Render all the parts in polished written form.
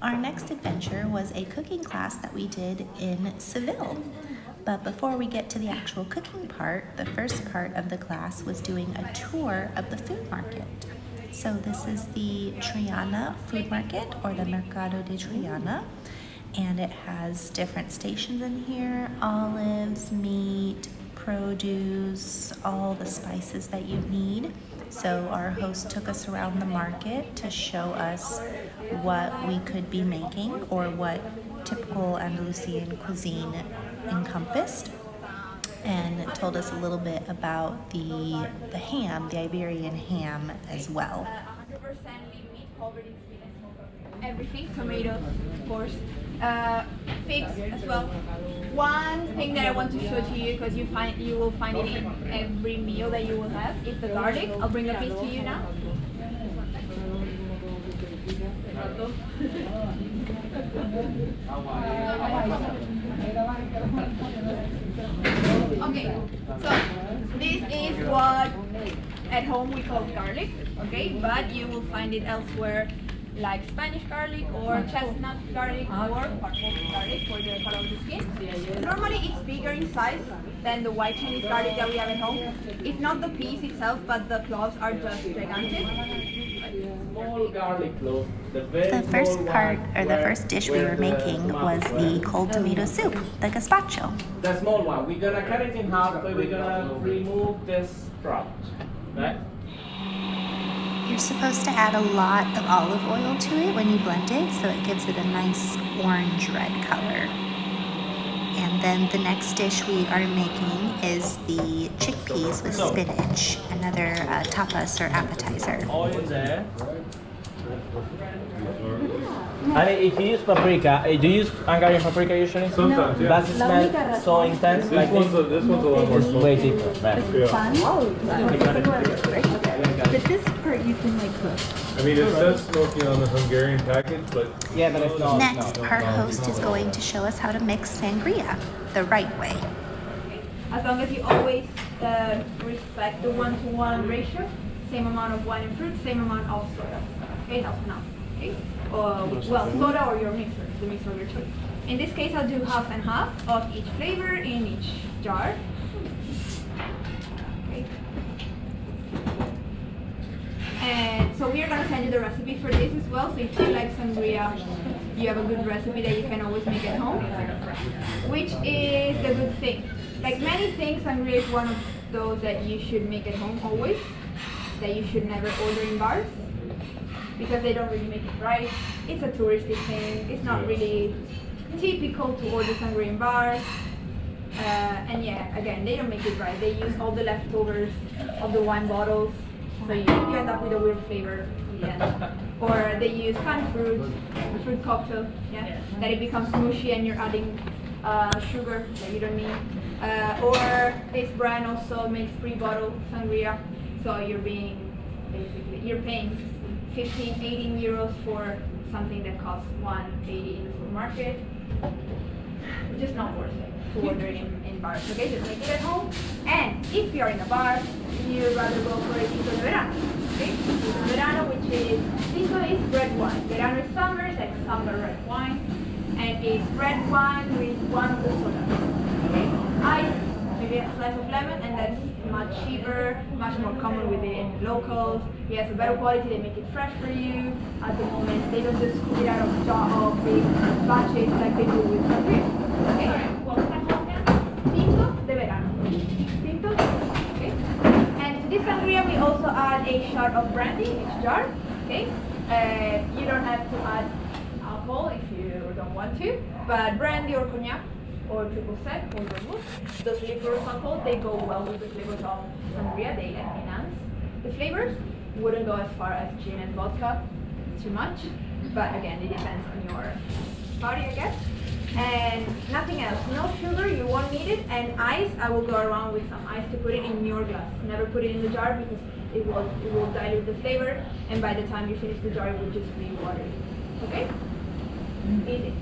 Our next adventure was a cooking class that we did in Seville. But before we get to the actual cooking part, the first part of the class was doing a tour of the food market. So this is the Triana food market, or the Mercado de Triana, and it has different stations in here: olives, meat, produce, all the spices that you need. So our host took us around the market to show us what we could be making, or what typical Andalusian cuisine encompassed, and told us a little bit about the ham, the Iberian ham as well. 100% meat, covered in sweet and smoked. Everything, tomatoes, of course, figs as well. One thing that I want to show to you, because you will find it in every meal that you will have, is the garlic. I'll bring a piece to you now. Okay, so this is what at home we call garlic, okay, but you will find it elsewhere like Spanish garlic or chestnut garlic or purple garlic for the color of the skin. Normally it's bigger in size than the white Chinese garlic that we have at home. It's not the piece itself, but the cloves are just gigantic. Small garlic clove. The first part, or the first dish we were making, was the cold tomato soup, the gazpacho. The small one. We're gonna cut it in half, but we're gonna remove this sprout, right? You're supposed to add a lot of olive oil to it when you blend it, so it gives it a nice orange-red color. And then the next dish we are making is the chickpeas with spinach, another tapas or appetizer. Oil there. I mean, if you use paprika, do you use Hungarian paprika usually? Sometimes, yeah. Does it smell so intense? This one's a lot more smoky. Way deeper, right? But this part you can like cook. I mean, it says smoky on the Hungarian package, but Yeah, but it's not. Next, our host is going to show us how to mix sangria the right way. As long as you always respect the 1-to-1 ratio, same amount of wine and fruit, same amount of soda. Okay, that's enough. Okay? Well, soda or your mixer, the mixer of your choice. In this case, I'll do half and half of each flavor in each jar. Okay. And so we are gonna send you the recipe for this as well. So if you like sangria, you have a good recipe that you can always make at home, which is the good thing. Like many things, sangria is one of those that you should make at home always, that you should never order in bars, because they don't really make it right. It's a touristy thing. It's not really typical to order sangria in bars. And yeah, again, they don't make it right. They use all the leftovers of the wine bottles, so you end up with a weird flavor in the end. Or they use canned fruit, a fruit cocktail, yeah, that it becomes mushy and you're adding sugar that you don't need. Or this brand also makes pre-bottled sangria, so you're paying 15, 18 euros for something that costs 180 in the supermarket. Just not worth it to order in bars. Okay, just make it at home. And if you're in a bar, you'd rather go for a tinto de verano. Okay, tinto de verano, which is tinto is red wine. Verano is summer, it's like summer red wine, and it's red wine with one of the sodas. Okay, ice, maybe a slice of lemon, and that's much cheaper, much more common within locals. It has a better quality, they make it fresh for you. At the moment, they don't just scoop it out of jar of big batches like they do with sangria. Okay? Tinto de verano. Tinto, okay? And to this sangria, we also add a shot of brandy in each jar. Okay? You don't have to add alcohol if you don't want to, but brandy or cognac or triple sec or vermouth, those liqueurs alcohol, they go well with the flavors of sangria. They enhance the flavors. Wouldn't go as far as gin and vodka, too much, but again, it depends on your party, I guess. And nothing else, no sugar, you won't need it, and ice, I will go around with some ice to put it in your glass. Never put it in the jar because it will dilute the flavor, and by the time you finish the jar, it will just be watery. Okay? Easy.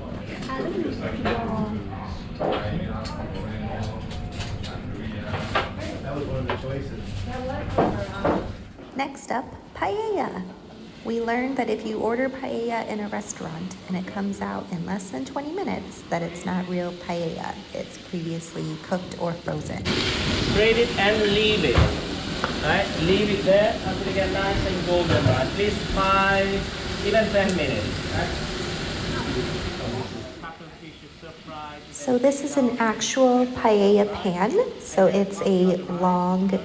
Next up, paella. We learned that if you order paella in a restaurant and it comes out in less than 20 minutes, that it's not real paella. It's previously cooked or frozen. Spread it and leave it. Right? Leave it there until it gets nice and golden. At least 5, even 10 minutes. Right? So this is an actual paella pan. So it's a long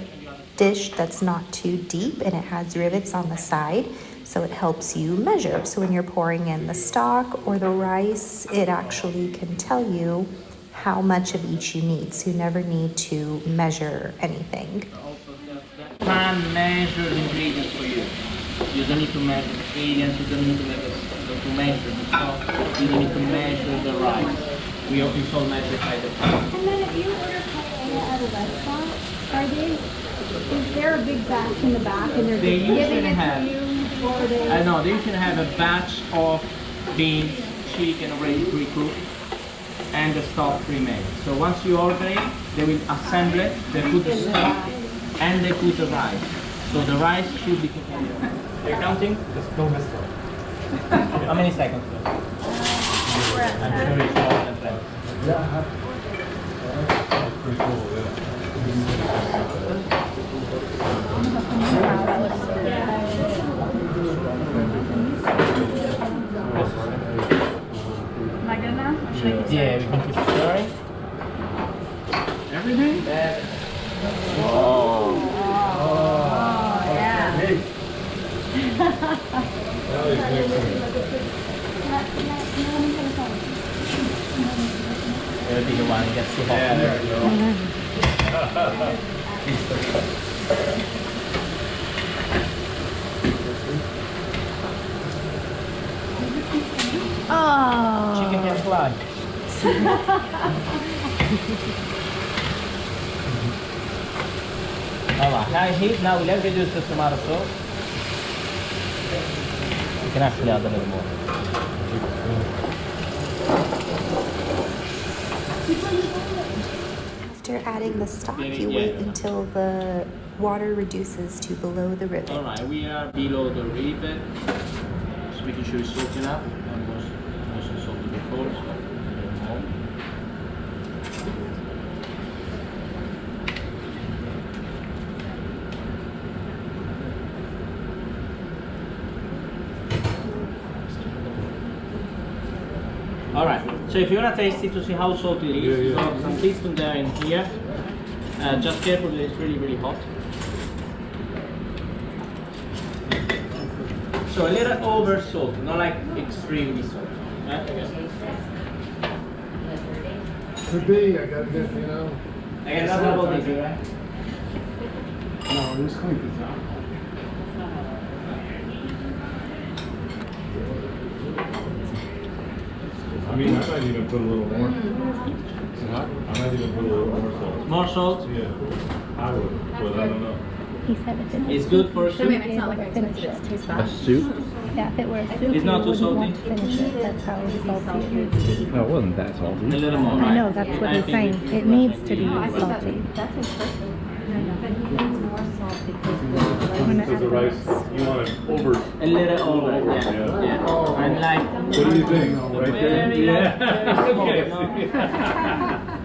dish that's not too deep and it has rivets on the side. So it helps you measure. So when you're pouring in the stock or the rice, it actually can tell you how much of each you need. So you never need to measure anything. Pan measure the ingredients for you. You don't need to measure the ingredients, you don't need to measure the stock, you don't need to measure the rice. We it's all measured by the pan. And then if you order paella at a restaurant, is there a big batch in the back and they're They just giving usually it have, to you? Or they... no, they usually have a batch of beans, chicken already pre-cooked, and the stock pre-made. So once you order it, they will assemble it, they put the stock, and they put the rice. So the rice should be cooked. You're counting? Just go this way. How many seconds? I'm sure it's more than 20. Yeah. That's pretty cool, yeah. Am I good now? Or should I keep Yeah, we can keep stirring. Everything? yeah. Hey. Now he's mixing it. It'll be the one that gets too hot. Yeah, there we go. Oh. Chicken can fly. Alright, high heat. Now we'll reduce the tomato sauce. You can actually add a little more. After adding the stock, you wait until the water reduces to below the rivet. Alright, we are below the rivet. Just making sure it's soaking up. And was also salted before, so a little more. Alright, so if you want to taste it to see how salty it is, Yeah, yeah. so some teaspoon there in here. Just careful that it's really, really hot. So a little over salty, not like extremely salty. Right? Could be, I gotta get, you know. I got another double digit, right? No, just clean this out. I mean, I might even put a little more. I might even put a little more salt. More salt. Yeah, I would, but I don't know. He said if It's good for soup. It's not like finish it. A soup? Yeah, if it were a soup, It's not you too wouldn't salty? want to finish it. That's how salty it needs to be. No, it wasn't that salty. A little more, right? I know, that's what I he's think saying. It needs to be salty. That's interesting. But he needs more salt because Because the rice, you want it over. A little over, yeah. Yeah. And like, What do you think? Right there? very like, very small, Okay. no?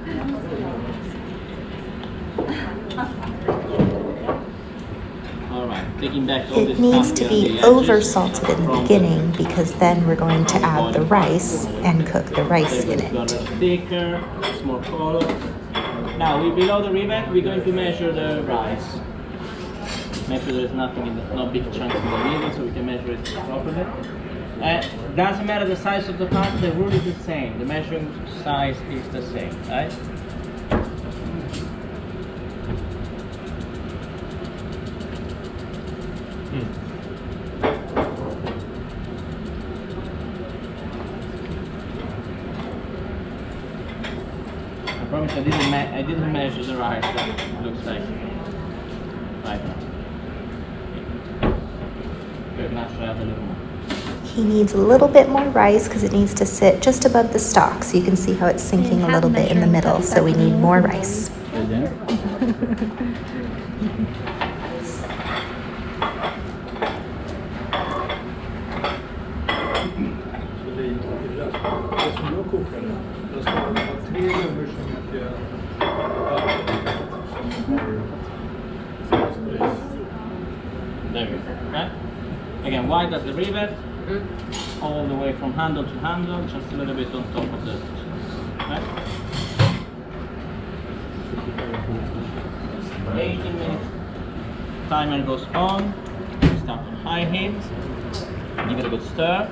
Alright, taking back all this It needs to stuff be here on the over edges salted in the from beginning because then we're going to add the rice and cook the rice in It's got it. a thicker, it's more color. Now, we below the rivet, we're going to measure the rice. Make sure there's nothing in the, no big chunks in the middle, so we can measure it properly. Doesn't matter the size of the pot, the rule is the same. The measuring size is the same, right? I promise I didn't measure the rice that it looks like right now. Good, now should I add a little more? He needs a little bit more rice because it needs to sit just above the stalk. So you can see how it's sinking a little bit in the middle. So we need more rice. koka. Det ska vara 3 gånger så mycket There we go. Okay. Again, wide as the rivet, all the way from handle to handle, just a little bit on top of the. Okay. 18 minutes. Timer goes on. Start on high heat. Give it a good stir.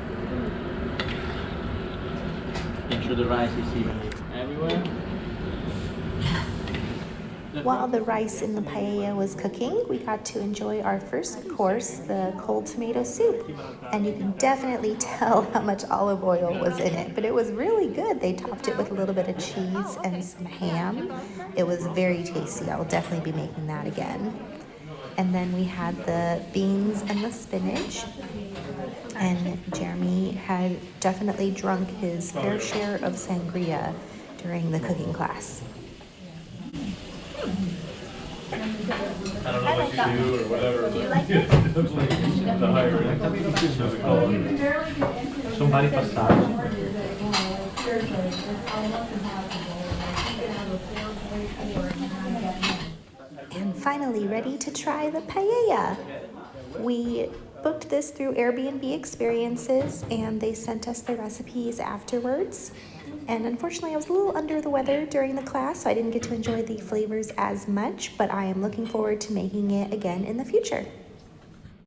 Make sure the rice is evenly everywhere. While the rice in the paella was cooking, we got to enjoy our first course, the cold tomato soup. And you can definitely tell how much olive oil was in it, but it was really good. They topped it with a little bit of cheese and some ham. It was very tasty. I will definitely be making that again. And then we had the beans and the spinach. And Jeremy had definitely drunk his fair share of sangria during the cooking class. I don't know what you do or whatever. Do you like it? The higher end. Sono vari passaggi. And finally ready to try the paella. We booked this through Airbnb Experiences and they sent us the recipes afterwards. And unfortunately I was a little under the weather during the class, so I didn't get to enjoy the flavors as much, but I am looking forward to making it again in the future.